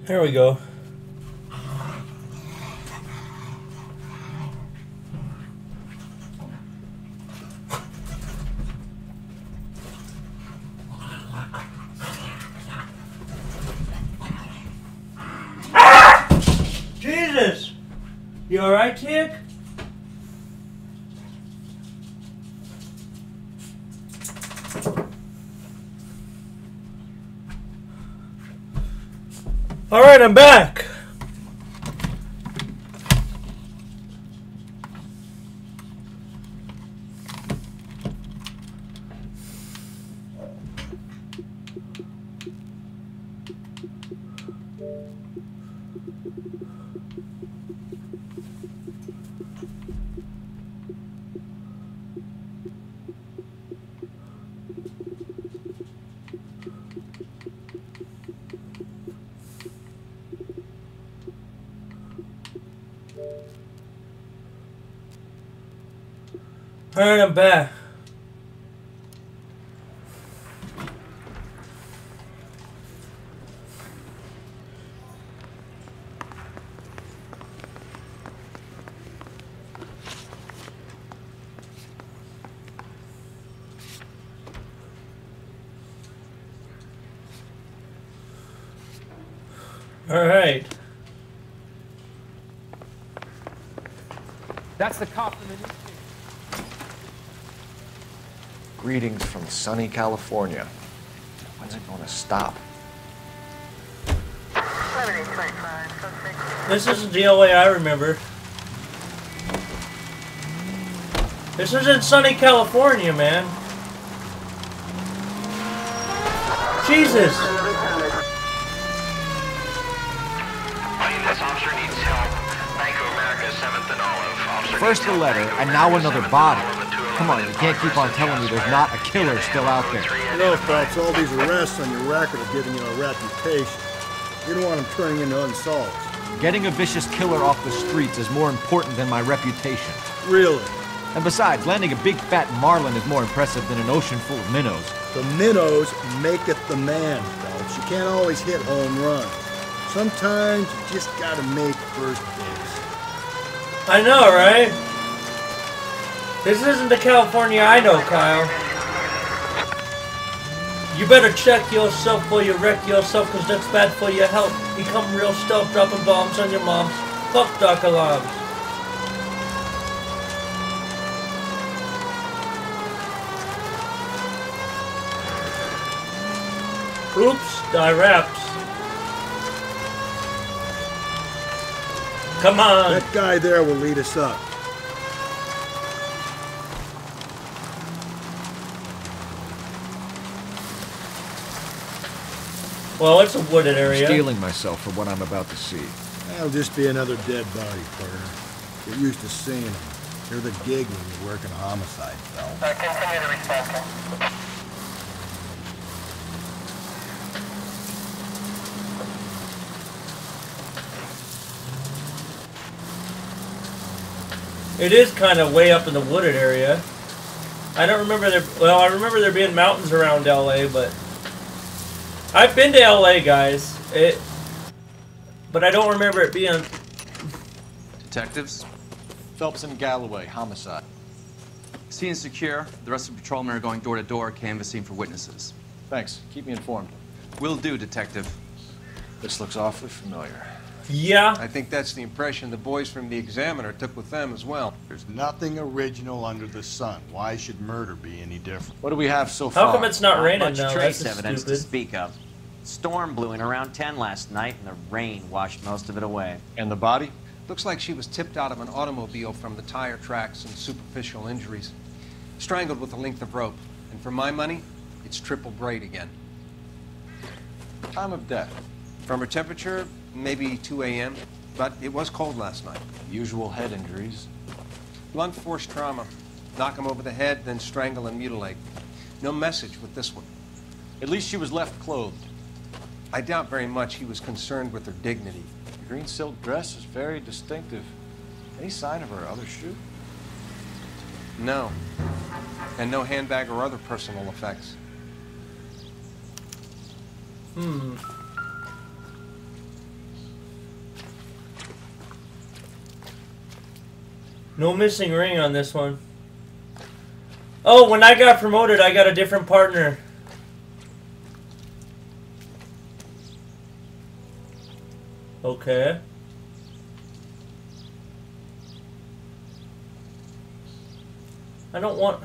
Here we go. Jesus! You alright, Tick? Alright, I'm back! Alright, I'm back. Alright. That's the cop from the newspaper. Greetings from sunny California. When's it going to stop? This isn't the LA I remember. This isn't sunny California, man. Jesus! This officer needs help. Bank of America, 7th and Olive. Officer First the letter, and now another body. Come on, you can't keep on telling me there's not a killer still out there. You know, Phelps, all these arrests on your record are giving you a reputation. You don't want them turning into unsolved. Getting a vicious killer off the streets is more important than my reputation. Really? And besides, landing a big fat marlin is more impressive than an ocean full of minnows. The minnows make it the man, Phelps. You can't always hit home runs. Sometimes you just gotta make first base. I know, right? This isn't the California I know, Kyle. You better check yourself before you wreck yourself, cause that's bad for your health. Become real stealth, dropping bombs on your moms. Fuck dark alarms. Oops, die raps. Come on. That guy there will lead us up. Well, it's a wooded area. I'm steeling myself for what I'm about to see. That'll just be another dead body, partner. Get used to seeing them. You're the gig when you work in a homicide, Phelps. Continue to respond. It is kind of way up in the wooded area. I don't remember there. Well, I remember there being mountains around LA, but I've been to LA, guys. But I don't remember it being. Detectives, Phelps and Galloway, homicide. scene is secure. The rest of the patrolmen are going door to door, canvassing for witnesses. Thanks. Keep me informed. Will do, Detective. This looks awfully familiar. Yeah. I think that's the impression the boys from the Examiner took with them as well. There's nothing original under the sun. Why should murder be any different? What do we have so far? How come it's not raining Much now? trace That's evidence stupid. to speak of. Storm blew in around 10 last night, and the rain washed most of it away. And the body? Looks like she was tipped out of an automobile from the tire tracks and superficial injuries. Strangled with a length of rope. And for my money, it's triple braid again. Time of death? From her temperature, maybe 2 a.m., but it was cold last night. Usual head injuries. Blunt force trauma. Knock him over the head, then strangle and mutilate. No message with this one. At least she was left clothed. I doubt very much he was concerned with her dignity. The green silk dress is very distinctive. Any sign of her other shoe? No. And no handbag or other personal effects. No missing ring on this one. Oh, when I got promoted, I got a different partner. Okay. I don't want...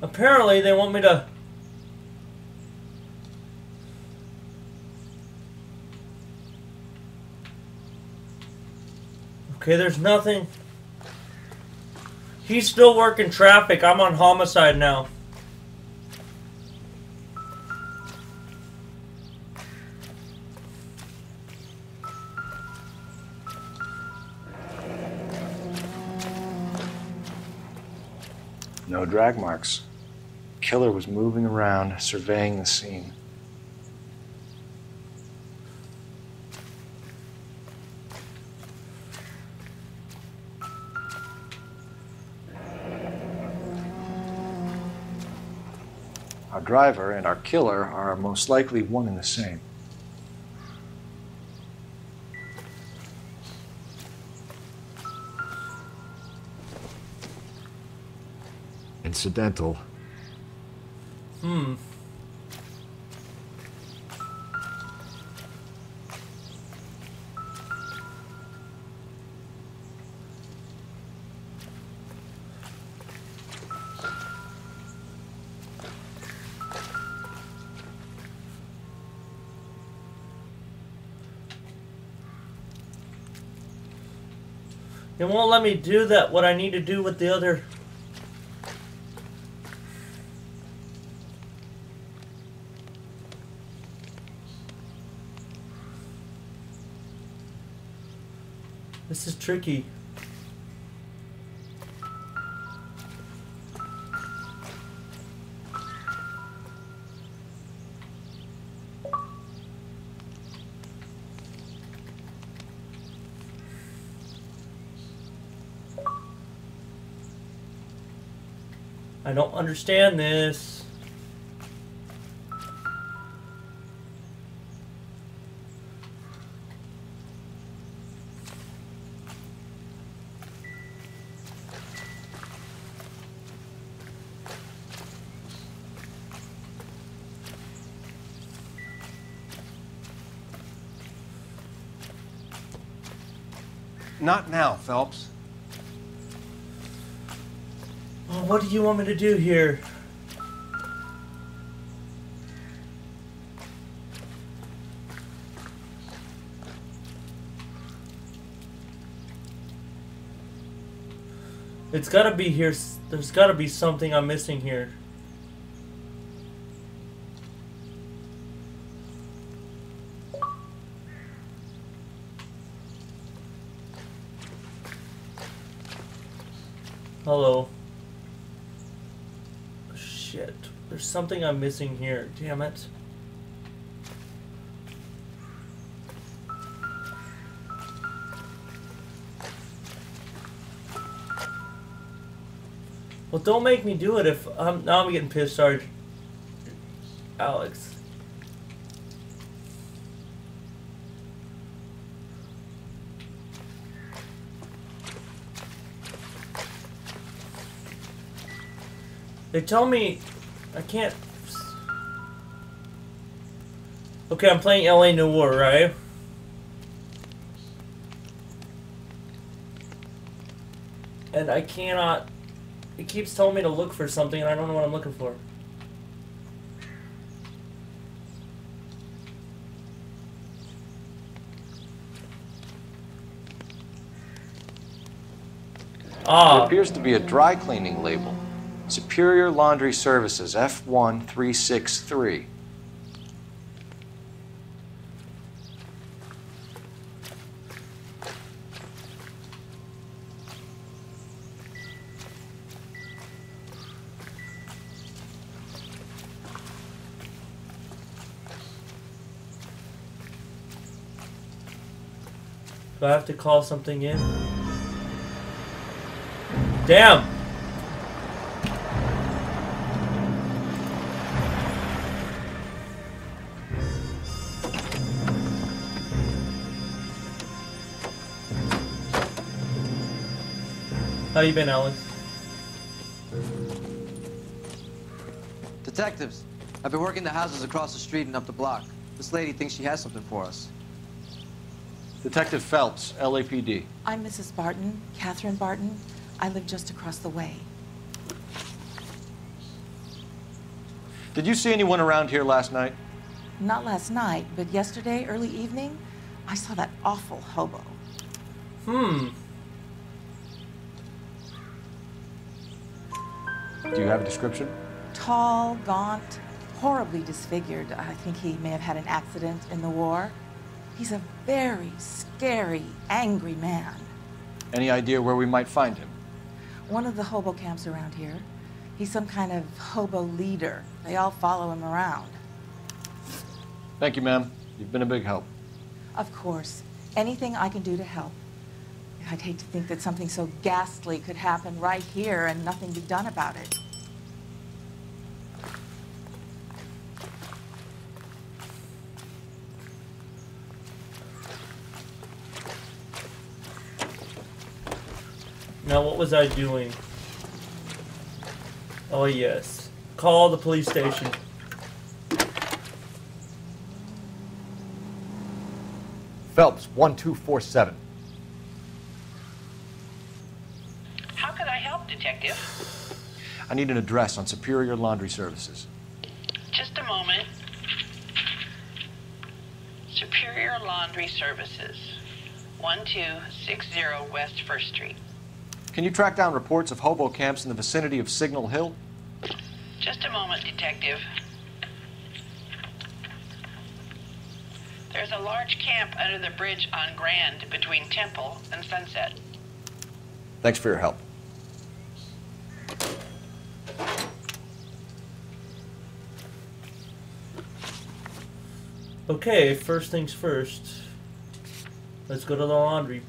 Apparently, they want me to... Okay, there's nothing. He's still working traffic. I'm on homicide now. No drag marks. Killer was moving around, surveying the scene. Our driver and our killer are most likely one and the same. Incidental. It won't let me do that, what I need to do with the other... This is tricky. I don't understand this. Not now, Phelps. Oh, what do you want me to do here? It's gotta be here. There's gotta be something I'm missing here. Hello. Shit. There's something I'm missing here. Damn it. Well, don't make me do it if now I'm getting pissed. Sorry, Alex. They tell me I can't. Okay, I'm playing LA Noire, right? And I cannot. It keeps telling me to look for something, and I don't know what I'm looking for. There appears to be a dry cleaning label. Superior Laundry Services, F1363. Do I have to call something in? Damn! How you been, Alex? Detectives, I've been working the houses across the street and up the block. This lady thinks she has something for us. Detective Phelps, LAPD. I'm Mrs. Barton, Catherine Barton. I live just across the way. Did you see anyone around here last night? Not last night, but yesterday, early evening, I saw that awful hobo. Do you have a description? Tall, gaunt, horribly disfigured. I think he may have had an accident in the war. He's a very scary, angry man. Any idea where we might find him? One of the hobo camps around here. He's some kind of hobo leader. They all follow him around. Thank you, ma'am. You've been a big help. Of course. Anything I can do to help. I'd hate to think that something so ghastly could happen right here and nothing be done about it. Now, what was I doing? Oh, yes. Call the police station. Phelps, 1247. How can I help, Detective? I need an address on Superior Laundry Services. Just a moment. Superior Laundry Services, 1260 West 1st Street. Can you track down reports of hobo camps in the vicinity of Signal Hill? Just a moment, Detective. There's a large camp under the bridge on Grand between Temple and Sunset. Thanks for your help. Okay, first things first. Let's go to the laundry.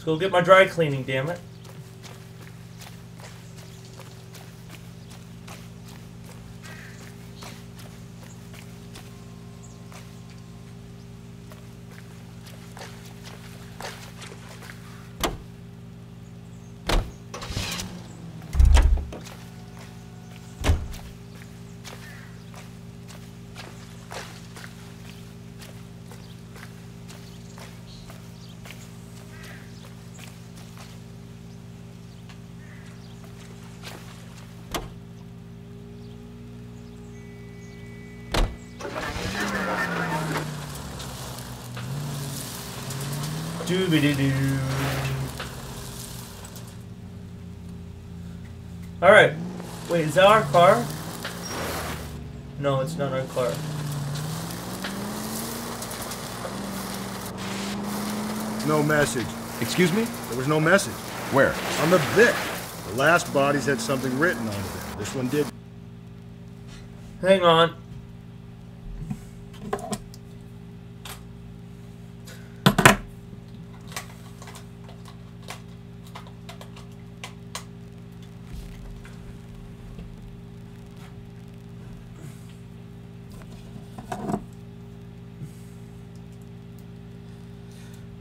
Let's go get my dry cleaning, damn it. Doobity-doo. Alright. Wait, is that our car? No, it's not our car. No message. Excuse me? There was no message. Where? On the Vic. The last bodies had something written on them. This one did. Hang on.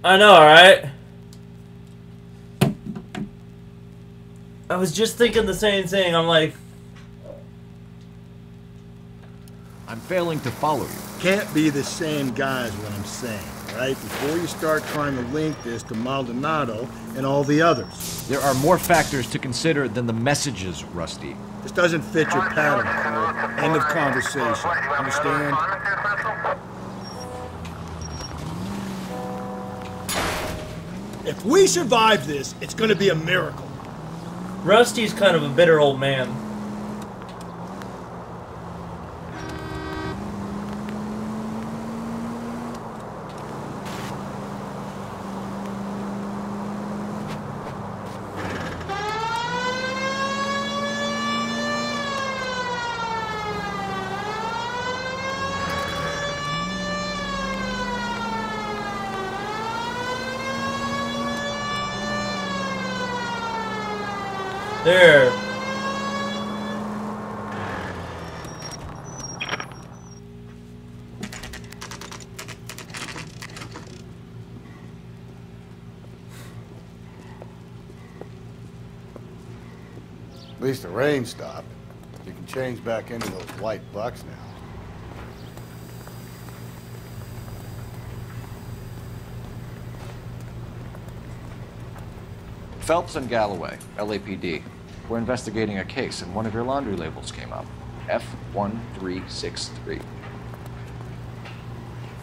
I know, right? I was just thinking the same thing. I'm like, I'm failing to follow you. Can't be the same guy is what I'm saying, right? Before you start trying to link this to Maldonado and all the others. There are more factors to consider than the messages, Rusty. This doesn't fit your pattern, Cole. End of conversation. Understand? If we survive this, it's gonna be a miracle. Rusty's kind of a bitter old man. There. At least the rain stopped. You can change back into those white bucks now. Phelps and Galloway, LAPD. We're investigating a case, and one of your laundry labels came up. F1363.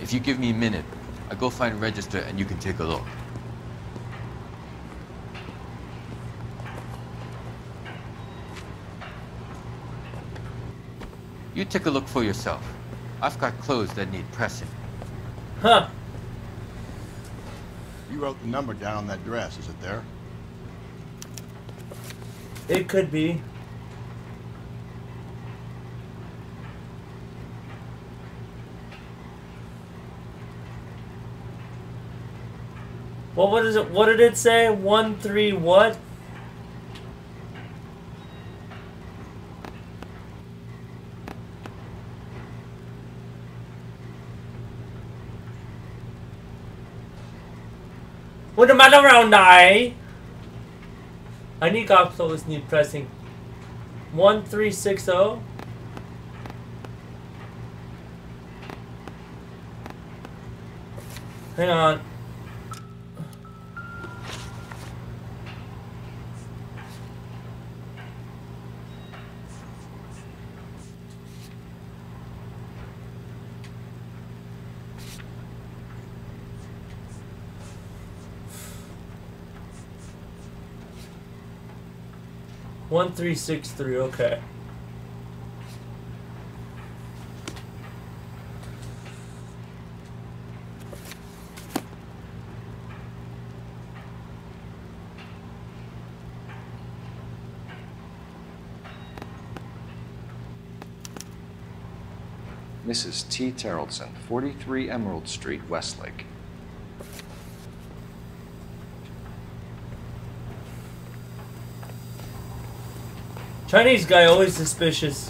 If you give me a minute, I'll go find a register and you can take a look. You take a look for yourself. I've got clothes that need pressing. Huh. You wrote the number down on that dress, is it there? It could be. What is it? What did it say? 13 what? What am I around I need cop clothes need pressing. 1360. Hang on. One 363, okay. Mrs. T. Terrellson, 43 Emerald Street, Westlake. Chinese guy always suspicious.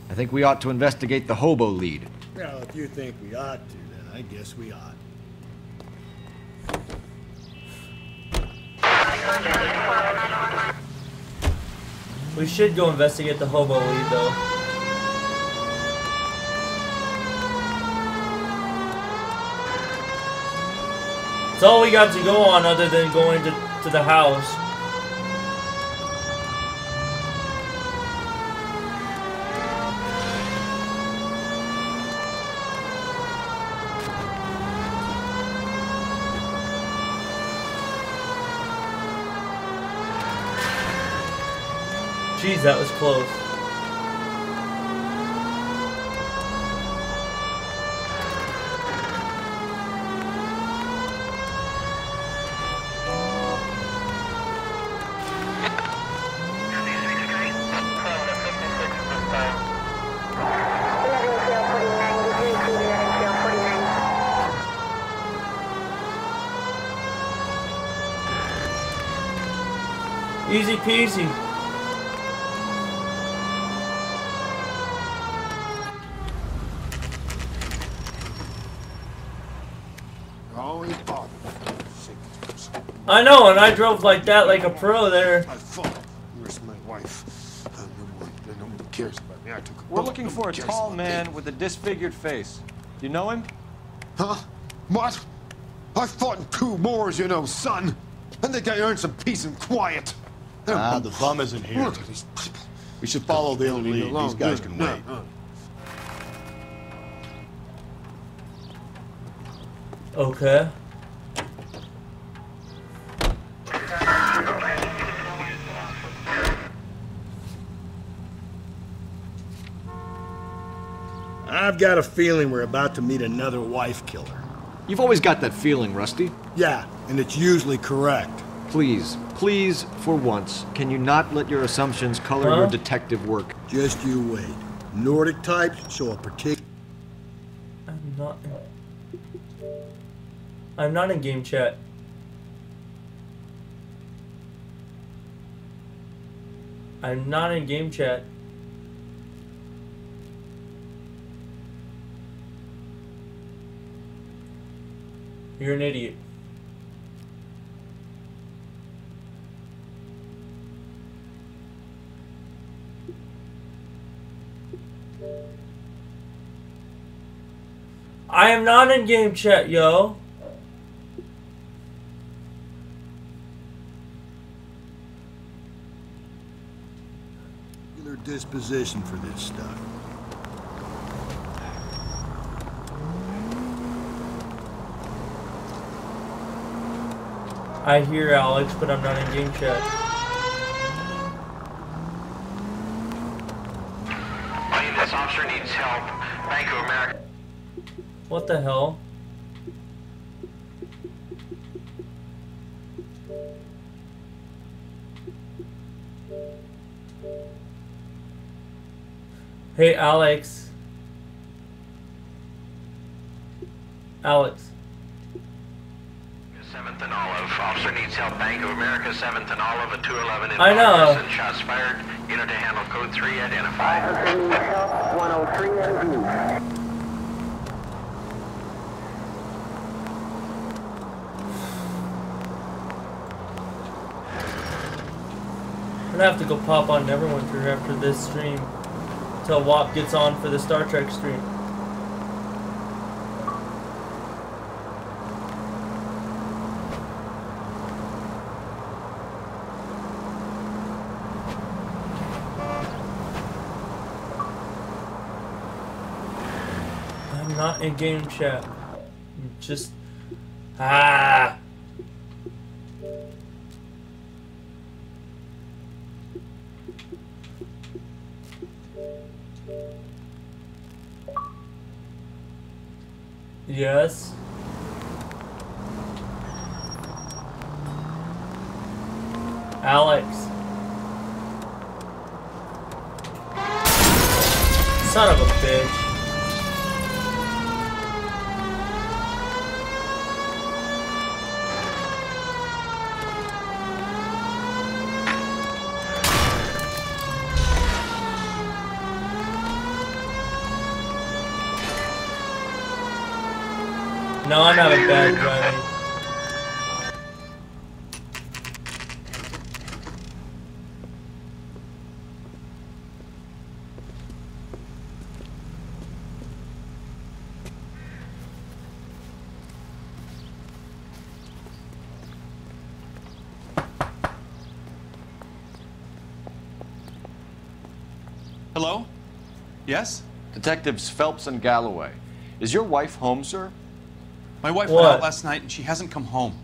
I think we ought to investigate the hobo lead. Well, if you think we ought to, then I guess we ought. We should go investigate the hobo lead, though. It's all we got to go on other than going to the house. Jeez, that was close. Easy peasy. I know, and I drove like that, like a pro there. I thought, where's my wife? Nobody cares about me. I took a We're looking for a tall man with a disfigured face. Do you know him? Huh? What? I fought in 2 wars, you know, son. I think I earned some peace and quiet. Ah, the bum isn't here. We should follow the lead. These guys can wait. Okay. I've got a feeling we're about to meet another wife killer. You've always got that feeling, Rusty. Yeah, and it's usually correct. Please, please, for once, can you not let your assumptions color your detective work? Just you wait. Nordic types show a particular... I'm not in game chat. I'm not in game chat. You're an idiot. I am not in game chat, yo. Disposition for this stuff. I hear Alex, but I'm not in game chat. This officer needs help. Bank of America. What the hell? Hey, Alex. Alex. 7th and Olive. Officer needs help. Bank of America, 7th and Olive, at 211 in I know. progress and shots fired. Unit to handle code 3 identified. Officer needs help. 103 and I'm gonna have to go pop on Neverwinter after this stream. Until WAP gets on for the Star Trek stream. I'm not in game chat. I'm just... Ah! Yes. Alex. Son of a bitch. No, I'm not a bad driving. Hello? Yes? Detectives Phelps and Galloway. Is your wife home, sir? My wife went out last night and she hasn't come home.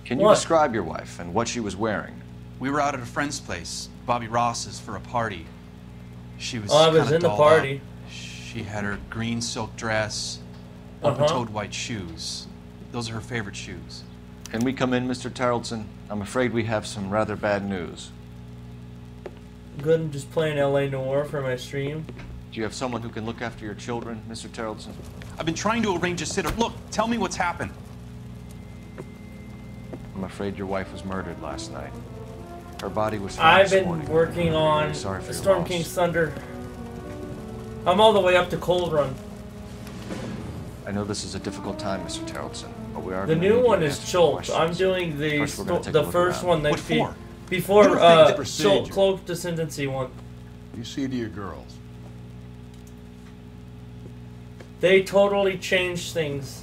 Can you describe your wife and what she was wearing? We were out at a friend's place, Bobby Ross's, for a party. She was I was in the party. Up. She had her green silk dress, open-toed white shoes. Those are her favorite shoes. Can we come in, Mr. Tarleton? I'm afraid we have some rather bad news. Good, I'm just playing LA Noire for my stream. Do you have someone who can look after your children, Mr. Tarleton? I've been trying to arrange a sitter. Look, tell me what's happened. I'm afraid your wife was murdered last night. Her body was found I've this been morning. working on Storm King's Thunder. I'm all the way up to Cold Run. I know this is a difficult time, Mr. Tarleton, but we are. The new one is Chult. I'm doing the first one that before Chult Cloak Descendancy one. You see to your girls. They totally changed things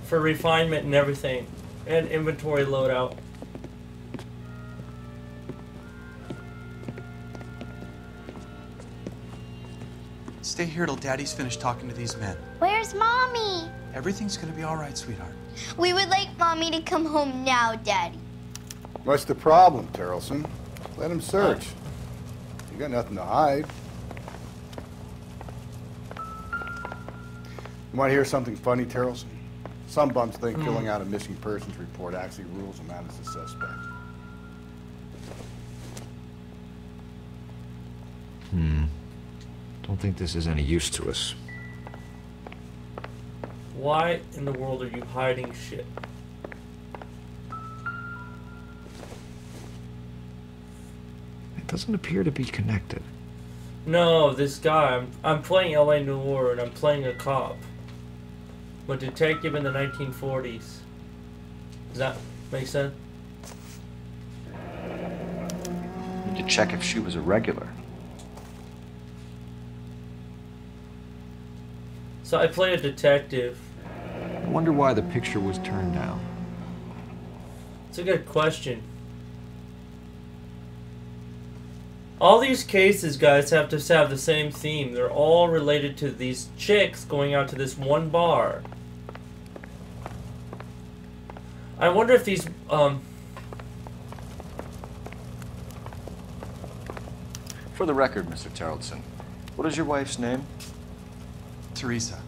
for refinement and everything, and inventory loadout. Stay here till Daddy's finished talking to these men. Where's Mommy? Everything's gonna be all right, sweetheart. We would like Mommy to come home now, Daddy. What's the problem, Tarleton? Let him search. You got nothing to hide. You want to hear something funny, Tarleton? Some bums think filling out a missing persons report actually rules them out as a suspect. Don't think this is any use to us. Why in the world are you hiding shit? It doesn't appear to be connected. No, this guy. I'm playing LA Noire and I'm playing a cop. I'm a detective in the 1940s. Does that make sense? Need to check if she was a regular. So I play a detective. I wonder why the picture was turned down. It's a good question. All these cases, guys, have to have the same theme. They're all related to these chicks going out to this one bar. I wonder if these, For the record, Mr. Tarleton, what is your wife's name? Teresa.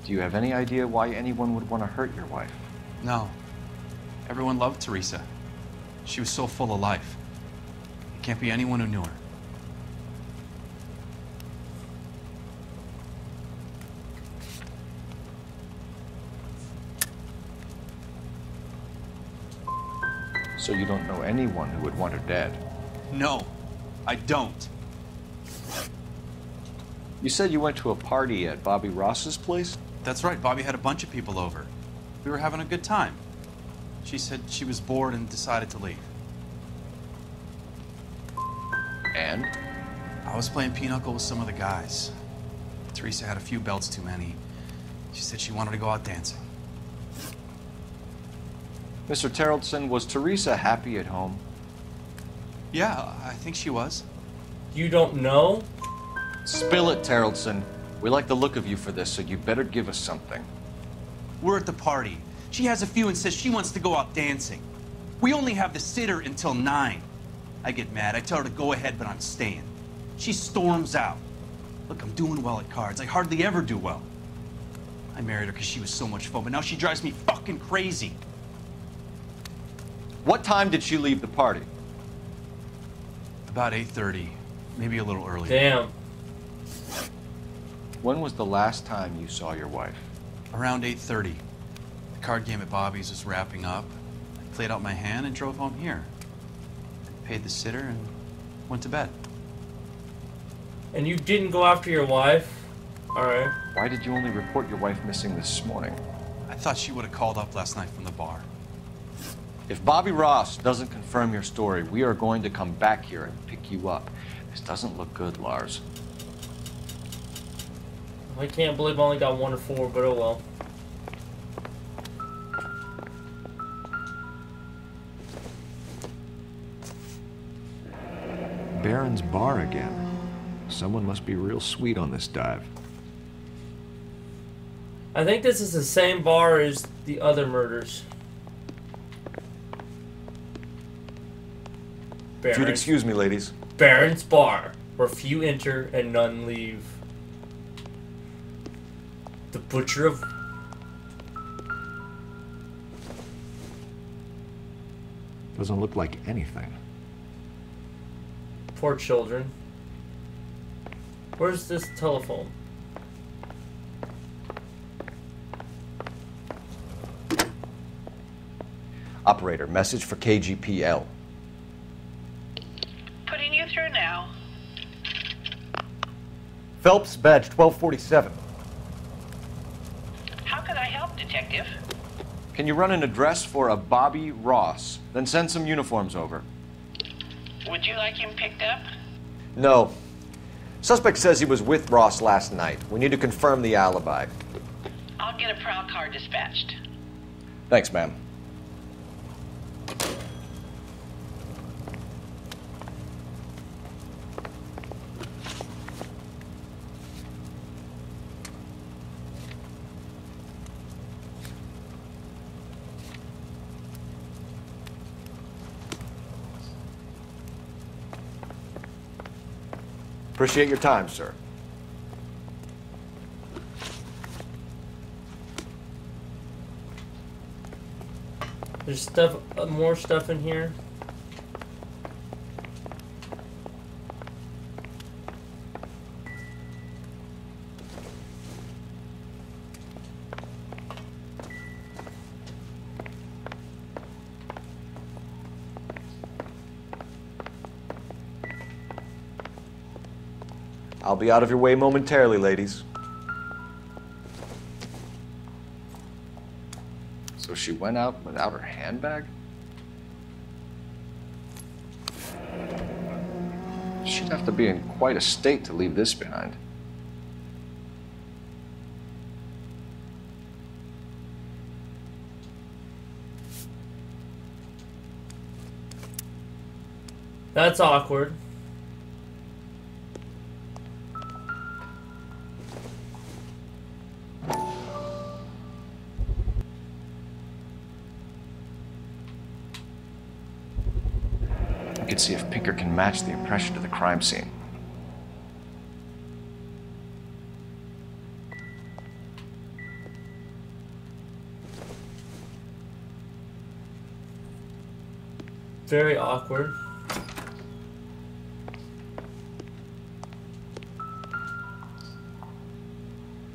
Do you have any idea why anyone would want to hurt your wife? No. Everyone loved Teresa. She was so full of life. It can't be anyone who knew her. So you don't know anyone who would want her dead? No, I don't. You said you went to a party at Bobby Ross's place? That's right, Bobby had a bunch of people over. We were having a good time. She said she was bored and decided to leave. And? I was playing pinochle with some of the guys. Teresa had a few belts too many. She said she wanted to go out dancing. Mr. Tarleton, was Teresa happy at home? Yeah, I think she was. You don't know? Spill it, Tarleton. We like the look of you for this, so you better give us something. We're at the party. She has a few and says she wants to go out dancing. We only have the sitter until 9. I get mad. I tell her to go ahead, but I'm staying. She storms out. Look, I'm doing well at cards. I hardly ever do well. I married her because she was so much fun, but now she drives me fucking crazy. What time did she leave the party? About 8:30, maybe a little earlier. Damn. When was the last time you saw your wife? Around 8:30. The card game at Bobby's was wrapping up. I played out my hand and drove home here. Paid the sitter and went to bed. And you didn't go after your wife? Alright. Why did you only report your wife missing this morning? I thought she would have called up last night from the bar. If Bobby Ross doesn't confirm your story, we are going to come back here and pick you up. This doesn't look good, Lars. I can't believe I only got 1 or 4, but oh well. Barron's bar again. Someone must be real sweet on this dive. I think this is the same bar as the other murders. If you'd excuse me, ladies. Barron's bar, where few enter and none leave. The butcher of... Doesn't look like anything. Poor children. Where's this telephone? Operator, message for KGPL. Putting you through now. Phelps, badge 1247. How can I help, Detective? Can you run an address for a Bobby Ross? Then send some uniforms over. Would you like him picked up? No. Suspect says he was with Ross last night. We need to confirm the alibi. I'll get a prowl car dispatched. Thanks, ma'am. Appreciate your time, sir. There's stuff, more stuff in here. I'll be out of your way momentarily, ladies. So she went out without her handbag? She'd have to be in quite a state to leave this behind. That's awkward. We can see if Pinker can match the impression to the crime scene. Very awkward.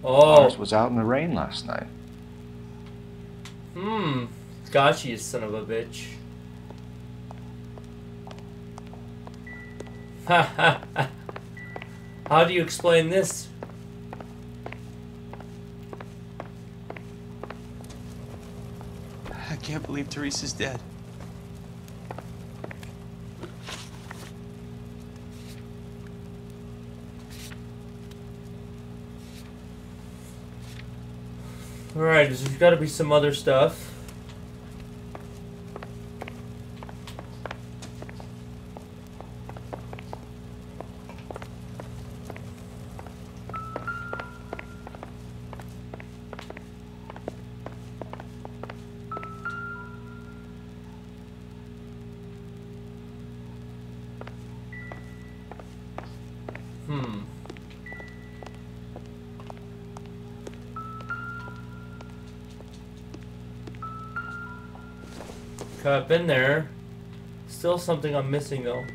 Oh. Ours was out in the rain last night. Got you, son of a bitch. How do you explain this? I can't believe Teresa's dead. Alright, there's got to be some other stuff. Okay, I've been there. Still something I'm missing though.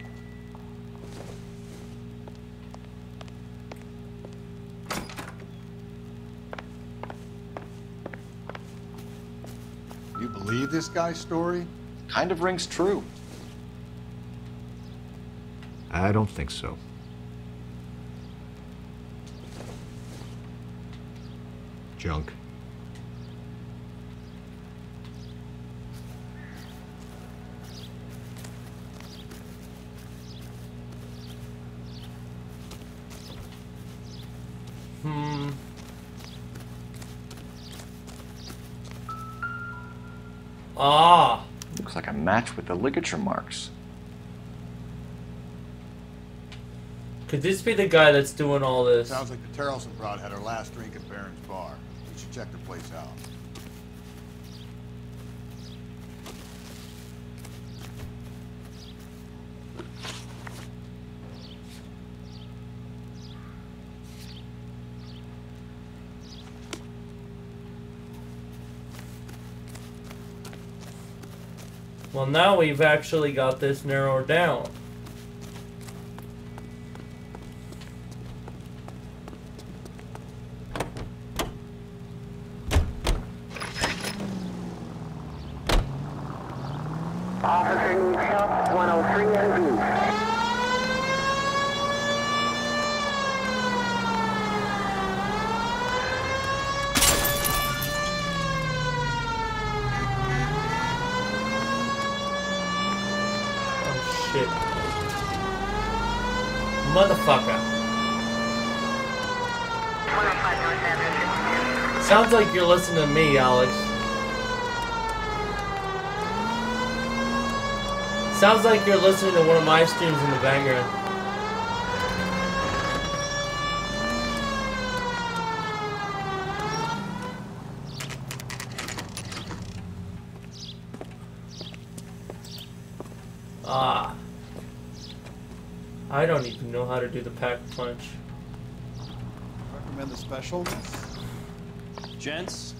You believe this guy's story? Kind of rings true. I don't think so. Junk. Ah. Looks like a match with the ligature marks. Could this be the guy that's doing all this? Sounds like the Terrelson broad had her last drink at Barron's bar. We should check the place out. Well, now we've actually got this narrowed down. Officer needs help, 103 and B. Shit. Motherfucker. Sounds like you're listening to me, Alex. Sounds like you're listening to one of my streams in the background. Ah. I don't even know how to do the pack punch. Recommend the special? Gents,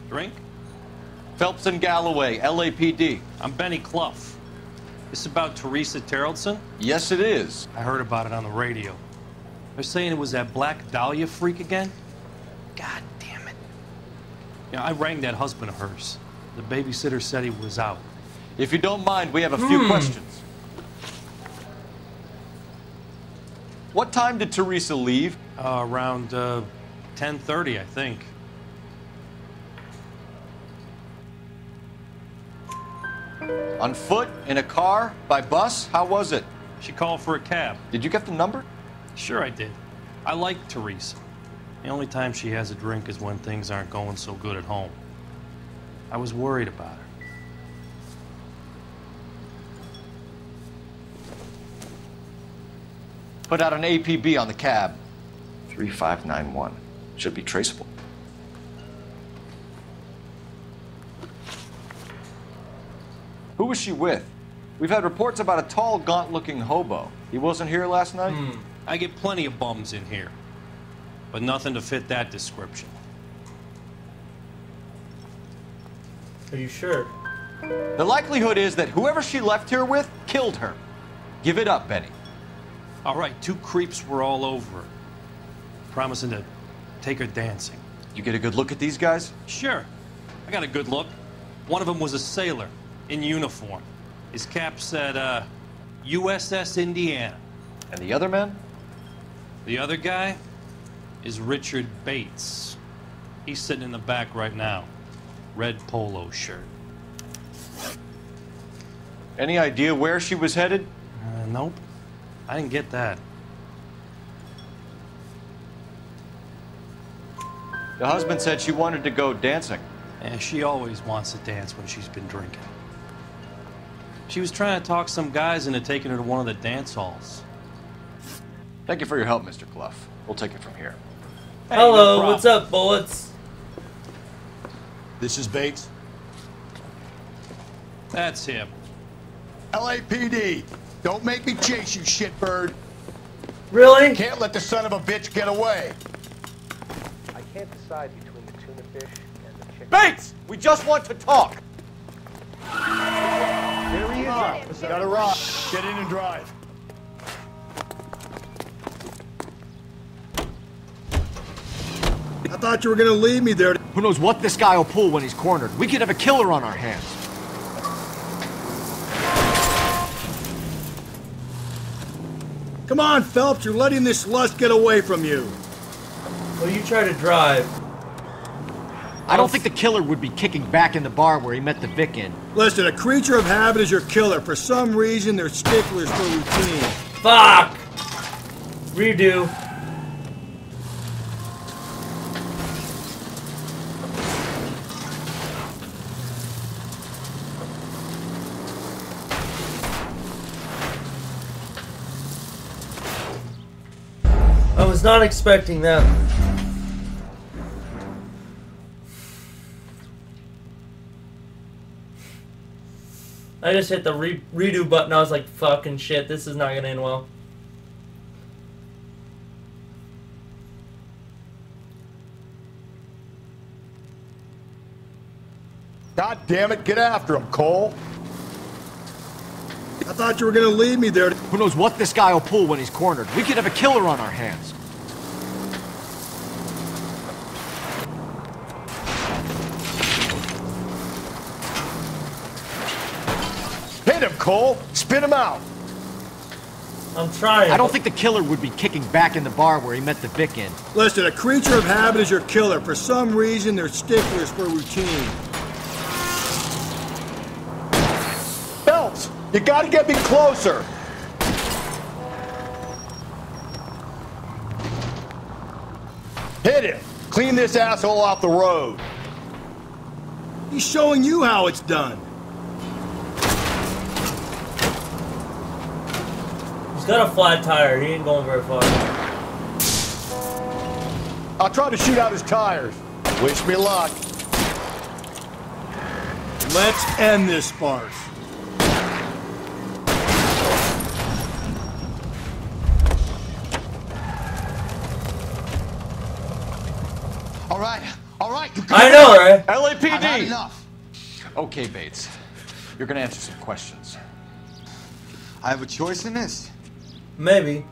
drink? Phelps and Galloway, LAPD. I'm Benny Clough. This about Teresa Terrellson? Yes, it is. I heard about it on the radio. They're saying it was that Black Dahlia freak again? God damn it. Yeah, I rang that husband of hers. The babysitter said he was out. If you don't mind, we have a few questions. What time did Teresa leave? Around 10:30, I think. On foot? In a car? By bus? How was it? She called for a cab. Did you get the number? Sure I did. I like Teresa. The only time she has a drink is when things aren't going so good at home. I was worried about her. Put out an APB on the cab. 3591. Should be traceable. Who was she with? We've had reports about a tall, gaunt-looking hobo. He wasn't here last night? I get plenty of bums in here, but nothing to fit that description. Are you sure? The likelihood is that whoever she left here with killed her. Give it up, Benny. All right, 2 creeps were all over her, promising to take her dancing. You get a good look at these guys? Sure. I got a good look. One of them was a sailor in uniform. His cap said, USS Indiana. And the other man? The other guy is Richard Bates. He's sitting in the back right now. Red polo shirt. Any idea where she was headed? Nope. I didn't get that. The husband said she wanted to go dancing. Yeah, she always wants to dance when she's been drinking. She was trying to talk some guys into taking her to one of the dance halls. Thank you for your help, Mr. Clough. We'll take it from here. Hey, Hello, no what's up, Bullets? This is Bates. That's him. LAPD. Don't make me chase you, shitbird. Really? Can't let the son of a bitch get away. I can't decide between the tuna fish and the chicken. Bates! We just want to talk! There he is. Got a ride. Get in and drive. I thought you were gonna leave me there. Who knows what this guy will pull when he's cornered? We could have a killer on our hands. Come on, Phelps, you're letting this lust get away from you. Well, you try to drive. I don't think the killer would be kicking back in the bar where he met the Vic in. Listen, a creature of habit is your killer. For some reason, they're sticklers for routine. Fuck! Redo. I was not expecting that. I just hit the redo button. I was like, fucking shit, this is not gonna end well. God damn it, get after him, Cole. I thought you were gonna leave me there. Who knows what this guy will pull when he's cornered? We could have a killer on our hands. Hit him, Cole. Spit him out. I'm trying. I don't think the killer would be kicking back in the bar where he met the Vic in. Listen, a creature of habit is your killer. For some reason, they're sticklers for routine. Phelps, you gotta get me closer. Hit him. Clean this asshole off the road. He's showing you how it's done. He's got a flat tire. He ain't going very far. I'll try to shoot out his tires. Wish me luck. Let's end this farce. All right. I know, right? LAPD. I've had enough. Okay, Bates. You're gonna answer some questions. I have a choice in this? Maybe.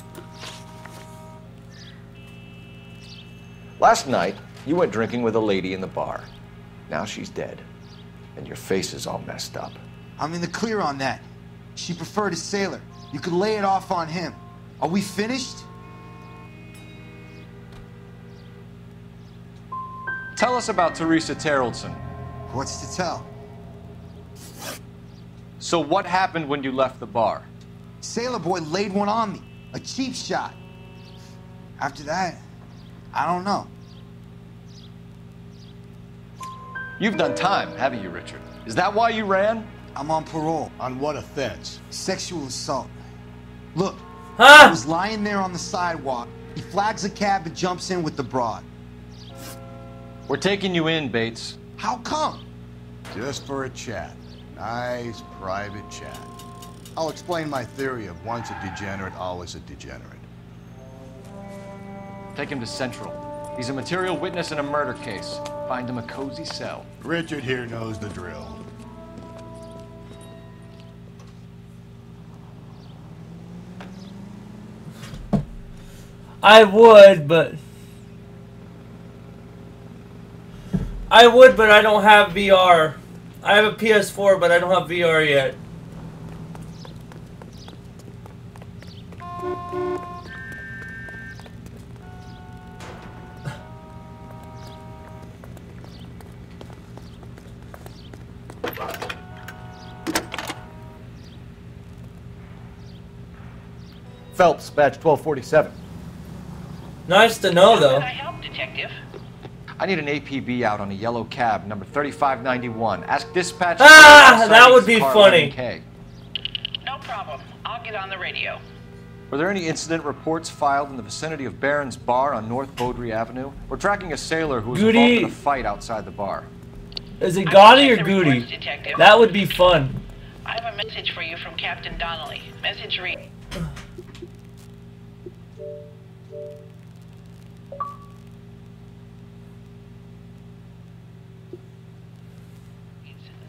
Last night, you went drinking with a lady in the bar. Now she's dead. And your face is all messed up. I'm in the clear on that. She preferred a sailor. You could lay it off on him. Are we finished? Tell us about Teresa Terrellson. What's to tell? So what happened when you left the bar? Sailor boy laid one on me. A cheap shot. After that, I don't know. You've done time, haven't you, Richard? Is that why you ran? I'm on parole. On what offense? Sexual assault. Look, Huh? I was lying there on the sidewalk. He flags a cab and jumps in with the broad. We're taking you in, Bates. How come? Just for a chat. Nice private chat. I'll explain my theory of once a degenerate, always a degenerate. Take him to Central. He's a material witness in a murder case. Find him a cozy cell. Richard here knows the drill. I would, but I don't have VR. I have a PS4, but I don't have VR yet. Phelps, badge 1247. Nice to know, though. How can I help, Detective? I need an APB out on a yellow cab, number 3591. Ask dispatch. That would be funny. No problem. I'll get on the radio. Were there any incident reports filed in the vicinity of Barron's Bar on North Beaudry Avenue? We're tracking a sailor who was involved in a fight outside the bar. Is it Gotti or Goody? That would be fun. I have a message for you from Captain Donnelly. Message read.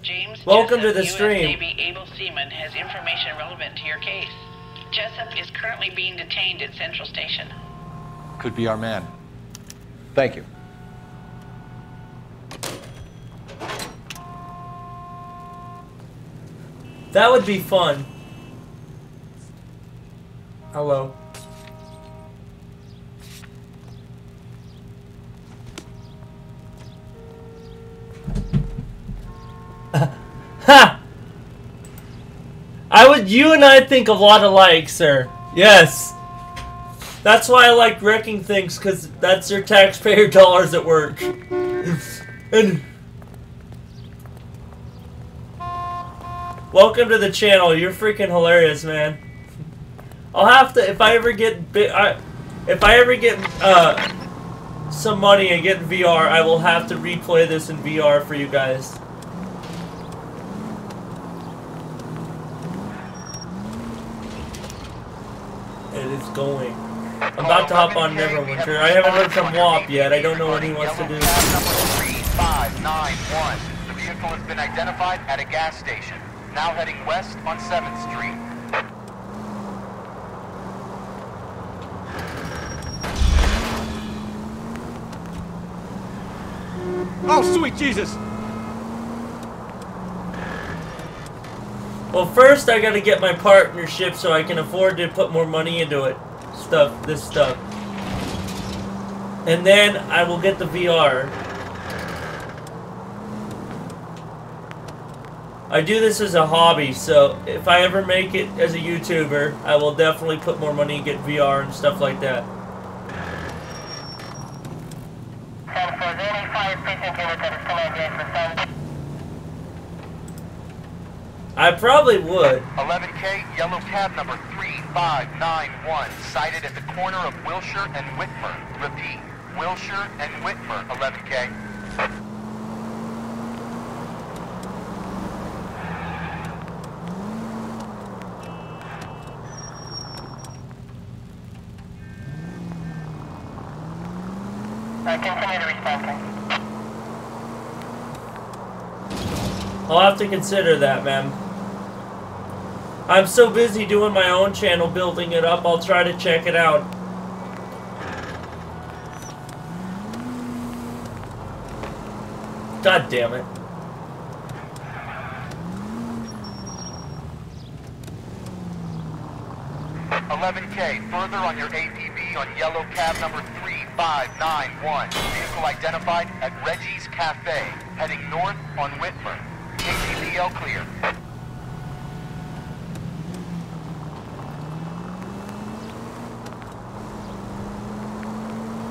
James Welcome to Jessup, the US stream. Navy able seaman, has information relevant to your case. Jessup is currently being detained at Central Station. Could be our man. Thank you. That would be fun. Hello. Ha! You and I think a lot alike, sir. Yes. That's why I like wrecking things, because that's your taxpayer dollars at work. And welcome to the channel. You're freaking hilarious, man. I'll have to, if I ever get some money and get VR, I will have to replay this in VR for you guys. It is going. I'm about to hop on Neverwinter. I haven't heard from WAP yet. I don't know what he wants to do. 3591. The vehicle has been identified at a gas station. Now heading west on 7th Street. Oh, sweet Jesus! Well, first I gotta get my partnership so I can afford to put more money into it. This stuff. And then I will get the VR. I do this as a hobby, so if I ever make it as a YouTuber, I will definitely put more money and get VR and stuff like that. I probably would. 11K, yellow cab number 3591, sighted at the corner of Wilshire and Whitmer. Repeat, Wilshire and Whitmer, 11K. Continue to respond. I'll have to consider that, man. I'm so busy doing my own channel, building it up, I'll try to check it out. God damn it. $11K, further on your APB on yellow cab number 3591. Vehicle identified at Reggie's Cafe, heading north on Whitmer. KTPL clear.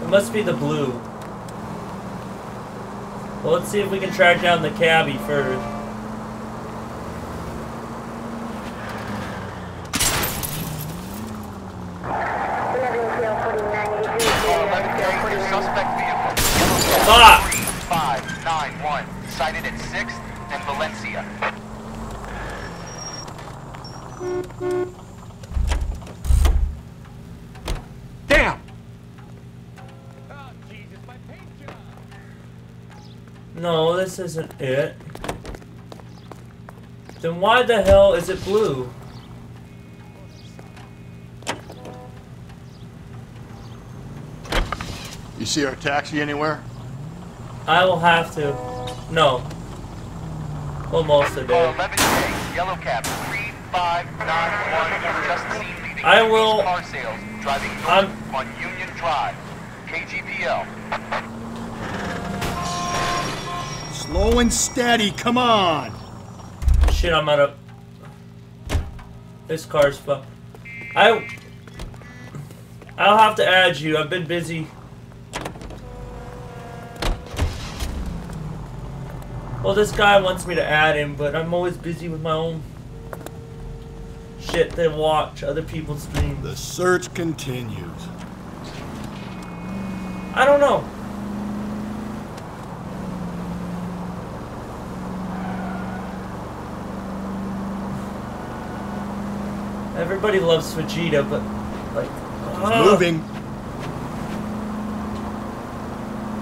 It must be the blue. Well, let's see if we can track down the cabbie first. Fuck! 591, sighted at 6th and Valencia. Damn! No, this isn't it. Then why the hell is it blue? You see our taxi anywhere? I will have to. No. Well, most of it. 11K, yellow cab 3591, just seen leaving I will. car sales, driving north on Union Drive. KGPL. Slow and steady, come on! Shit, I'm out of... This car's fucked. I'll have to add you. I've been busy. Well, this guy wants me to add him, but I'm always busy with my own shit to watch other people's streams. The search continues. I don't know. Everybody loves Vegeta, but like, Moving.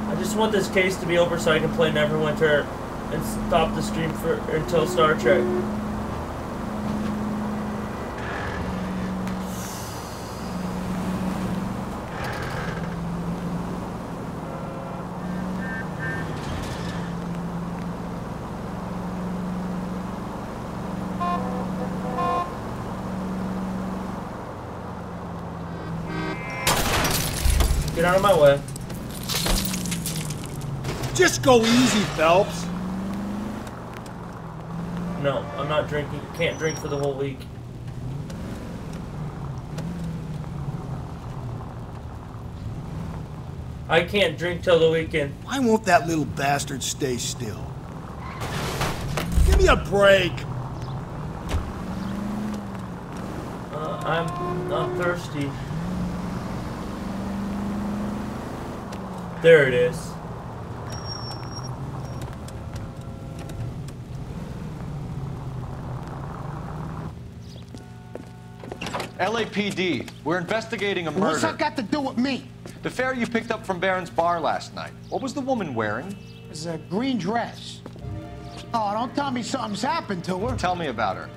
I just want this case to be over so I can play Neverwinter and stop the stream for until Star Trek. Get out of my way. Just go easy, Phelps. No, I'm not drinking. Can't drink for the whole week. I can't drink till the weekend. Why won't that little bastard stay still? Give me a break. I'm not thirsty. There it is. LAPD, we're investigating a murder. What's that got to do with me? The fare you picked up from Barron's bar last night. What was the woman wearing? It was a green dress. Oh, don't tell me something's happened to her. Tell me about her.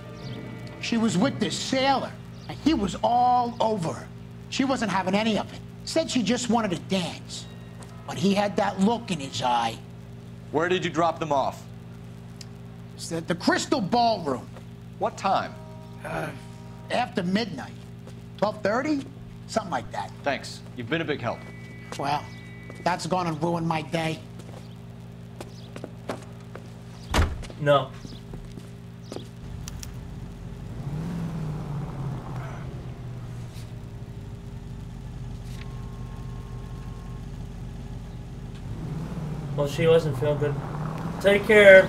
She was with this sailor, and he was all over her. She wasn't having any of it. Said she just wanted to dance. But he had that look in his eye. Where did you drop them off? It's at the Crystal Ballroom. What time? After midnight. 12:30? Something like that. Thanks. You've been a big help. Well, that's gonna ruin my day. No. Well, she wasn't feeling good. Take care.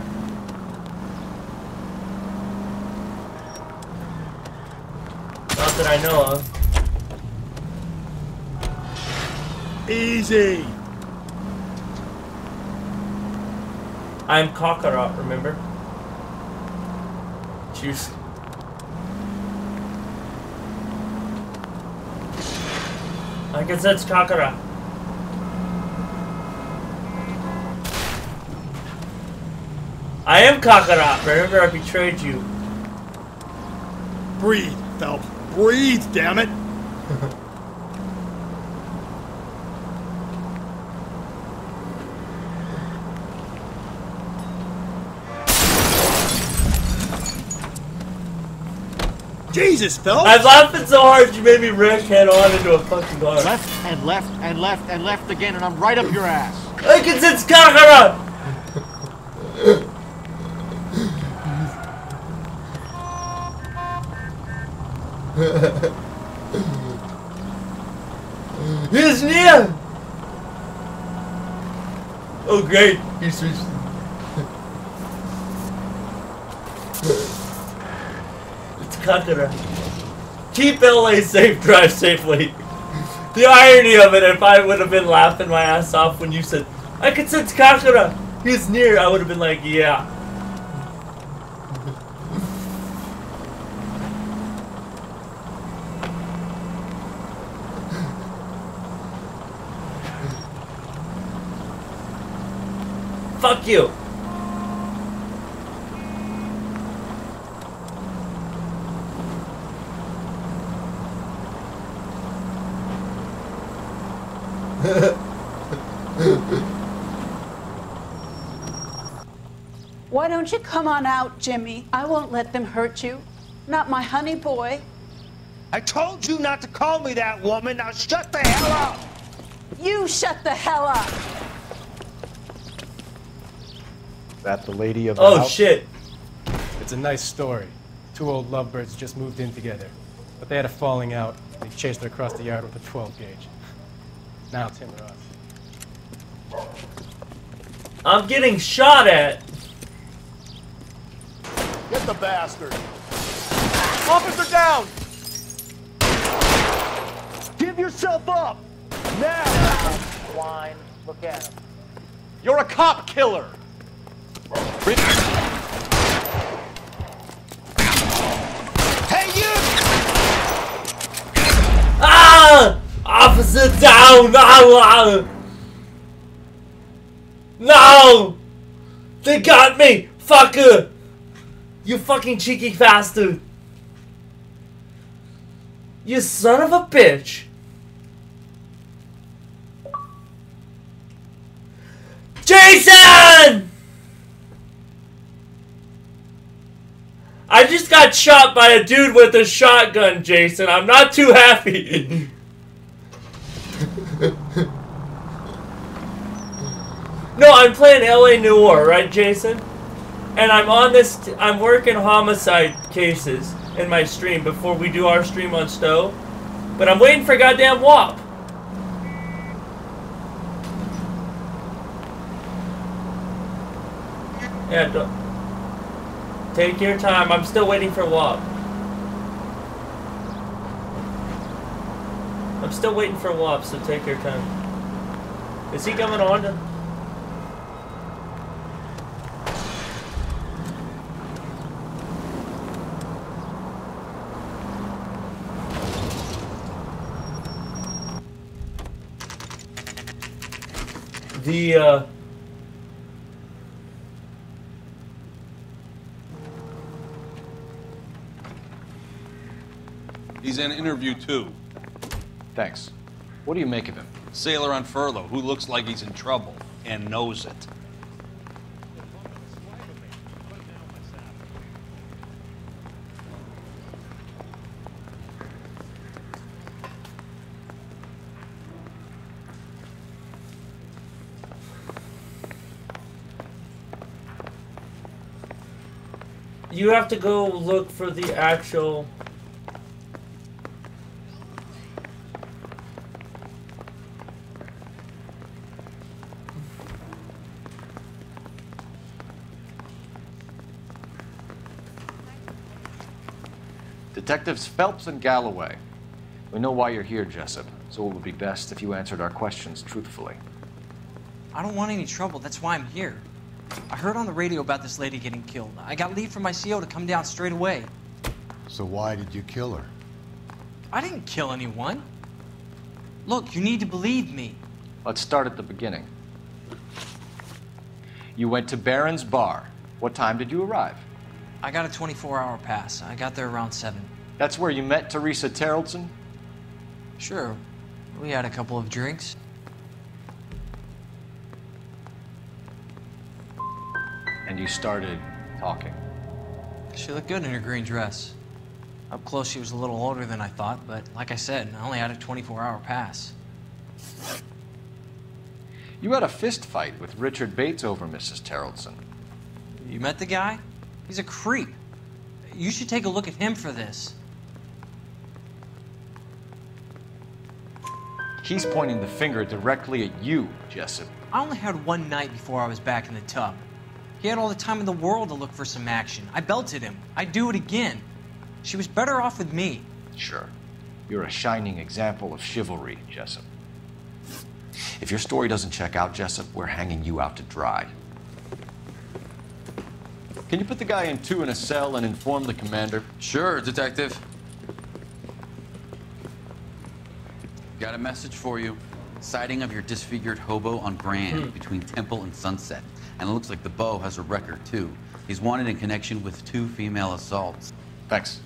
Not that I know of. Easy. I'm Kakarot, remember? Juice. I guess that's Kakarot. I am Kakarot. Remember, I betrayed you. Breathe, Phelps. Breathe, damn it. Jesus, Phelps! I'm laughing so hard you made me wreck head on into a fucking car. Left and left and left and left again, and I'm right up your ass. I can sense Kakarot! He's near! Oh great, he switched. It's Kakara. Keep LA safe, drive safely. The irony of it, if I would have been laughing my ass off when you said, I can sense Kakara, he's near, I would have been like, yeah. Fuck you! Why don't you come on out, Jimmy? I won't let them hurt you. Not my honey boy. I told you not to call me that, woman. Now shut the hell up! You shut the hell up! That the lady of the Oh house? shit. It's a nice story. Two old lovebirds just moved in together. But they had a falling out. They chased her across the yard with a 12 gauge. Now it's him or us. I'm getting shot at. Get the bastard! Officer down! Give yourself up! Now! Wine, look at him. You're a cop killer! Hey, you! Ah! Officer down! No! No! They got me! Fucker! You fucking cheeky bastard! You son of a bitch! Jason! I just got shot by a dude with a shotgun, Jason. I'm not too happy. No, I'm playing LA Noire, right, Jason? And I'm on this, I'm working homicide cases in my stream before we do our stream on Stowe. But I'm waiting for goddamn WAP. Yeah, take your time. I'm still waiting for WAP. I'm still waiting for WAP, so take your time. Is he coming on to... He's in interview 2. Thanks. What do you make of him? Sailor on furlough who looks like he's in trouble and knows it. You have to go look for the actual... Detectives Phelps and Galloway. We know why you're here, Jessup, so it would be best if you answered our questions truthfully. I don't want any trouble, that's why I'm here. I heard on the radio about this lady getting killed. I got leave from my CO to come down straight away. So why did you kill her? I didn't kill anyone. Look, you need to believe me. Let's start at the beginning. You went to Barron's bar. What time did you arrive? I got a 24-hour pass. I got there around 7. That's where you met Teresa Terrelson? Sure. We had a couple of drinks. And you started talking. She looked good in her green dress. Up close, she was a little older than I thought, but like I said, I only had a 24-hour pass. You had a fist fight with Richard Bates over Mrs. Terrelson. You met the guy? He's a creep. You should take a look at him for this. He's pointing the finger directly at you, Jessup. I only had one night before I was back in the tub. He had all the time in the world to look for some action. I belted him. I'd do it again. She was better off with me. Sure. You're a shining example of chivalry, Jessup. If your story doesn't check out, Jessup, we're hanging you out to dry. Can you put the guy in 2 in a cell and inform the commander? Sure, Detective. Got a message for you. Sighting of your disfigured hobo on Grand between Temple and Sunset. And it looks like the Beau has a record, too. He's wanted in connection with 2 female assaults. Thanks.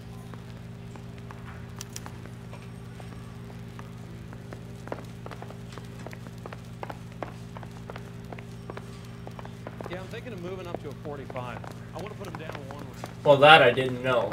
Yeah, I'm thinking of moving up to a 45. I want to put him down one way. Well, that I didn't know.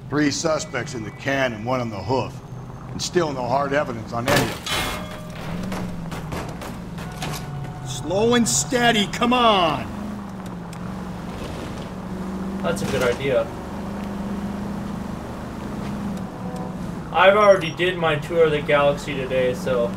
Three suspects in the can and 1 on the hoof. And still no hard evidence on any of them. Slow and steady, come on! That's a good idea. I've already did my tour of the galaxy today, so...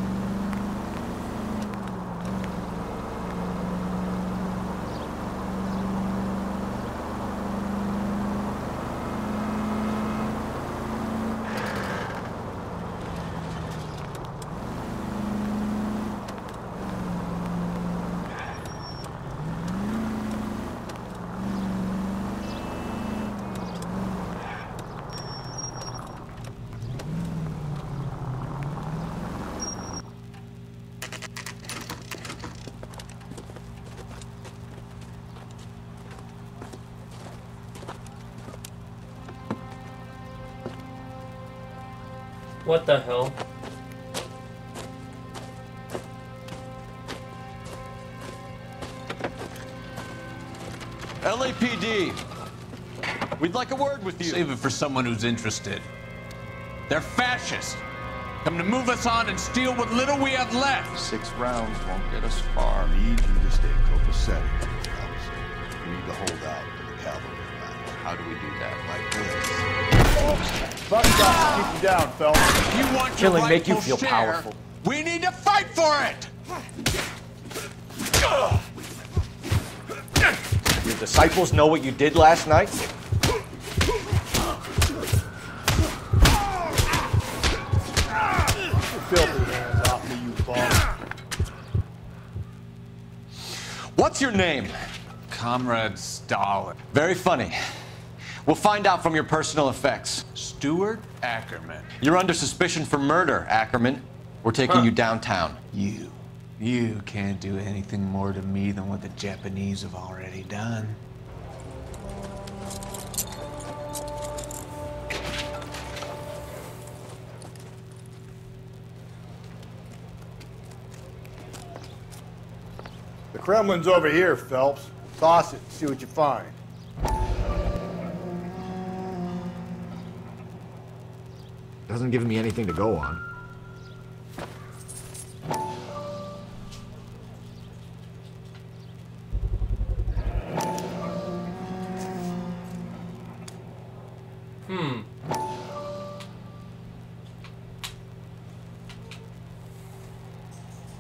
What the hell? LAPD! We'd like a word with you. Save it for someone who's interested. They're fascists. Come to move us on and steal what little we have left. 6 rounds won't get us far. I need you to stay copacetic. We need to hold out for the cavalry line. How do we do that? Like this. Fuck off. Keep you down, fella. If you want Killing your make you rightful feel share, powerful. we need to fight for it! Your disciples know what you did last night? Filthy hands off me, you bum. What's your name? Comrade Stalin. Very funny. We'll find out from your personal effects. Stuart Ackerman. You're under suspicion for murder, Ackerman. We're taking you downtown. You can't do anything more to me than what the Japanese have already done. The Kremlin's over here, Phelps. Toss it, see what you find. Doesn't give me anything to go on.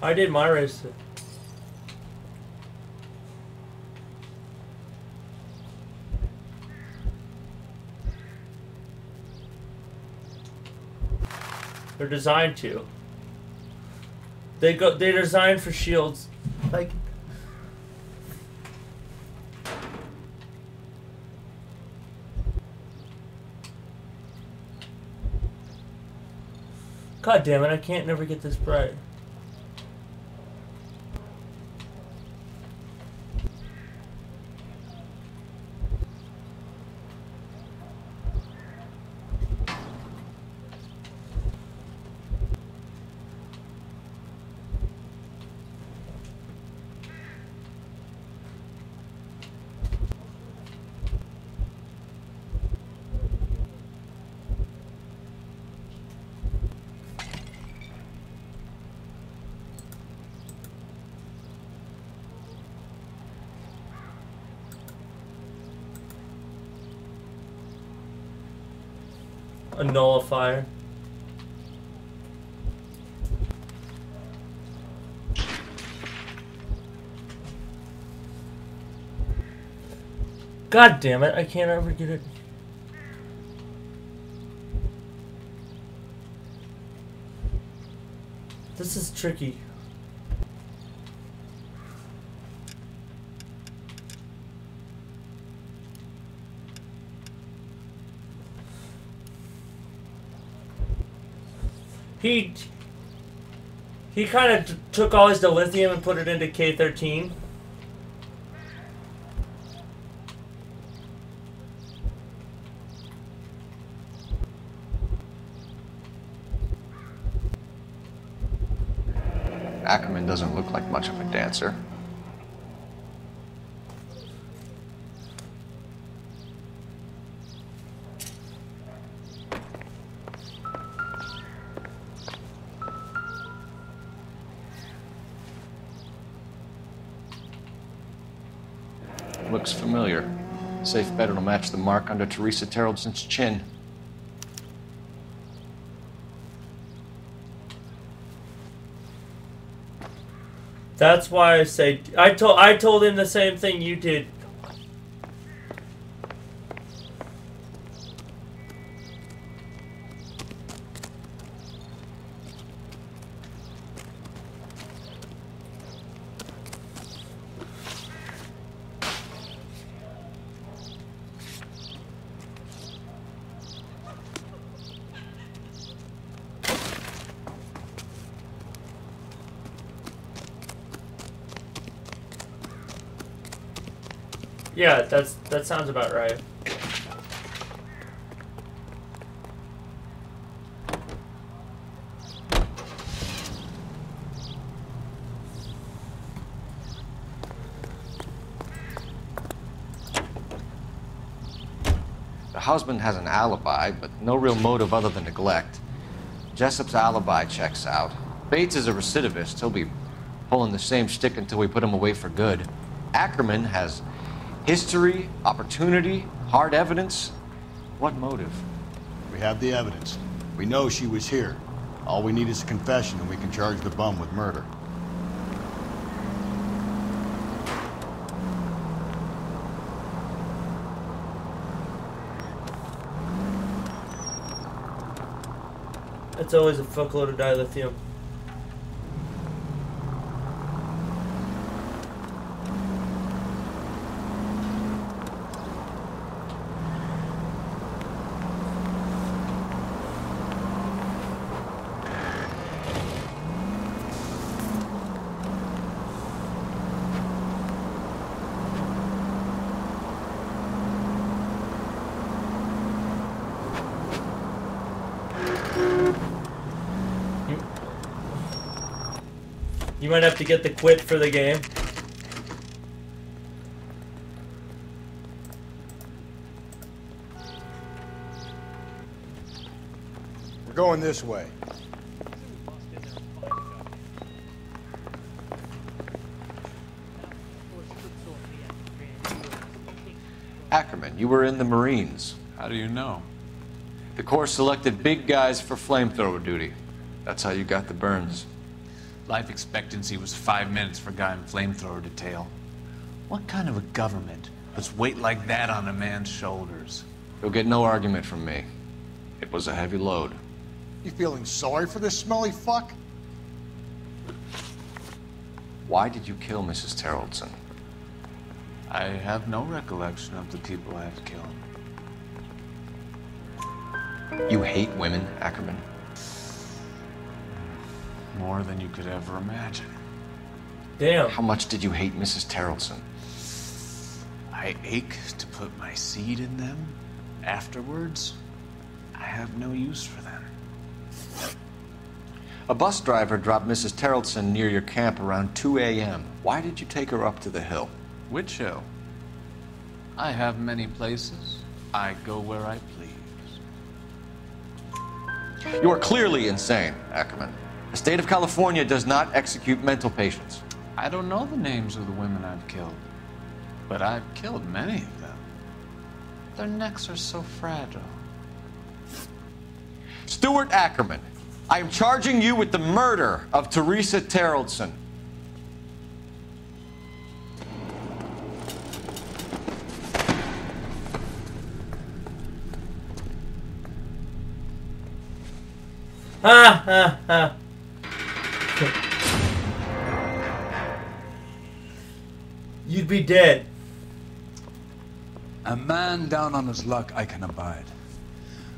I did my race. They're designed to. They're designed for shields. Like. God damn it, I can't never get this bright. A nullifier. God damn it, I can't ever get it. This is tricky. He kind of took all his dilithium and put it into K-13. Ackerman doesn't look like much of a dancer. Looks familiar. Safe bet it'll match the mark under Teresa Terreldson's chin. That's why I say I told him the same thing you did. Yeah, that sounds about right. The husband has an alibi, but no real motive other than neglect. Jessup's alibi checks out. Bates is a recidivist. He'll be pulling the same shtick until we put him away for good. Ackerman has history, opportunity, hard evidence. What motive? We have the evidence. We know she was here. All we need is a confession and we can charge the bum with murder. It's always a fuckload of dilithium. You might have to get the quit for the game. We're going this way. Ackerman, you were in the Marines. How do you know? The Corps selected big guys for flamethrower duty. That's how you got the burns. Life expectancy was 5 minutes for a guy in flamethrower detail. What kind of a government puts weight like that on a man's shoulders? You'll get no argument from me. It was a heavy load. You feeling sorry for this smelly fuck? Why did you kill Mrs. Terrellson? I have no recollection of the people I have killed. You hate women, Ackerman? More than you could ever imagine. Damn. How much did you hate Mrs. Terrellson? I ache to put my seed in them. Afterwards, I have no use for them. A bus driver dropped Mrs. Terrellson near your camp around 2 a.m. Why did you take her up to the hill? Which hill? I have many places. I go where I please. You are clearly insane, Ackerman. The state of California does not execute mental patients. I don't know the names of the women I've killed, but I've killed many of them. Their necks are so fragile. Stuart Ackerman, I am charging you with the murder of Teresa Terrellson. Ha ha ha. You'd be dead. A man down on his luck I can abide.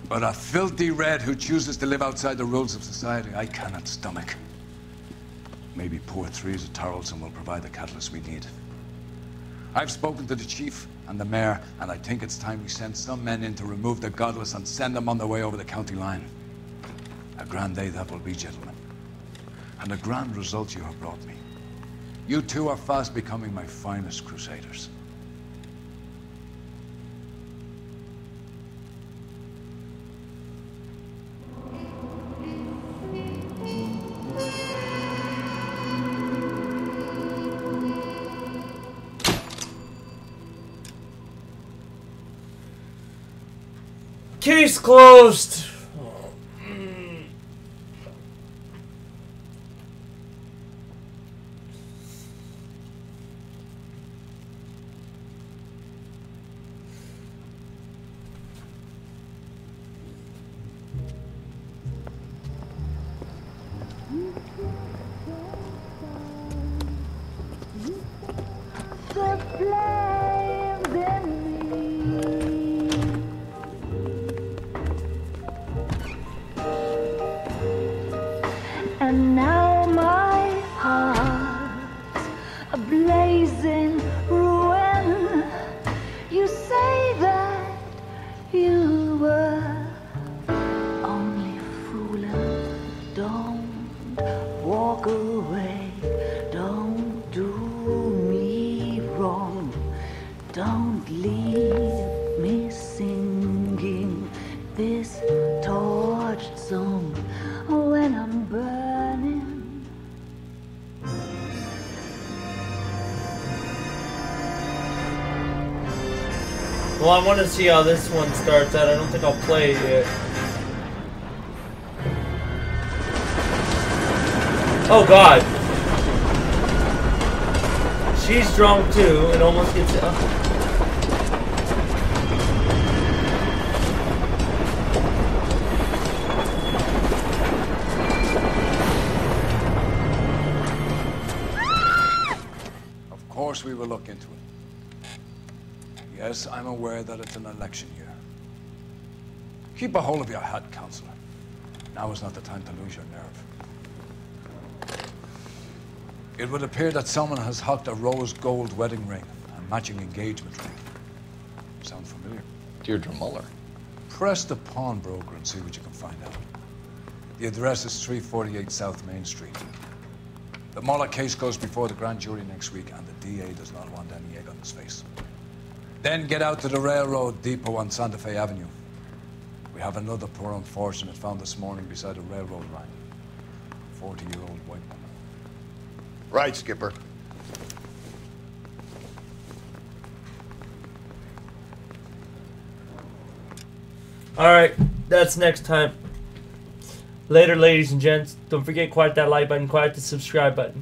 But a filthy red who chooses to live outside the rules of society, I cannot stomach. Maybe poor Teresa Terrellson will provide the catalyst we need. I've spoken to the chief and the mayor, and I think it's time we send some men in to remove the godless and send them on their way over the county line. A grand day that will be, gentlemen. And a grand result you have brought me. You two are fast becoming my finest crusaders. Case closed. And now my heart's a blazing ruin. You say that you were only fooling. Don't walk away. Don't do me wrong. Don't leave me singing this torched song when I'm burning. Well, I want to see how this one starts out. I don't think I'll play it yet. Oh God. She's drunk too and almost gets Of course we will look into it. Yes, I'm aware that it's an election year. Keep a hold of your head, Counselor. Now is not the time to lose your nerve. It would appear that someone has hocked a rose gold wedding ring and matching engagement ring. Sound familiar? Deirdre Muller. Press the pawnbroker and see what you can find out. The address is 348 South Main Street. The Muller case goes before the grand jury next week, and the DA does not want any egg on his face. Then get out to the railroad depot on Santa Fe Avenue. We have another poor unfortunate found this morning beside a railroad line. 40-year-old white woman. Right, Skipper. Alright, that's next time. Later, ladies and gents. Don't forget, quiet that like button, quiet the subscribe button.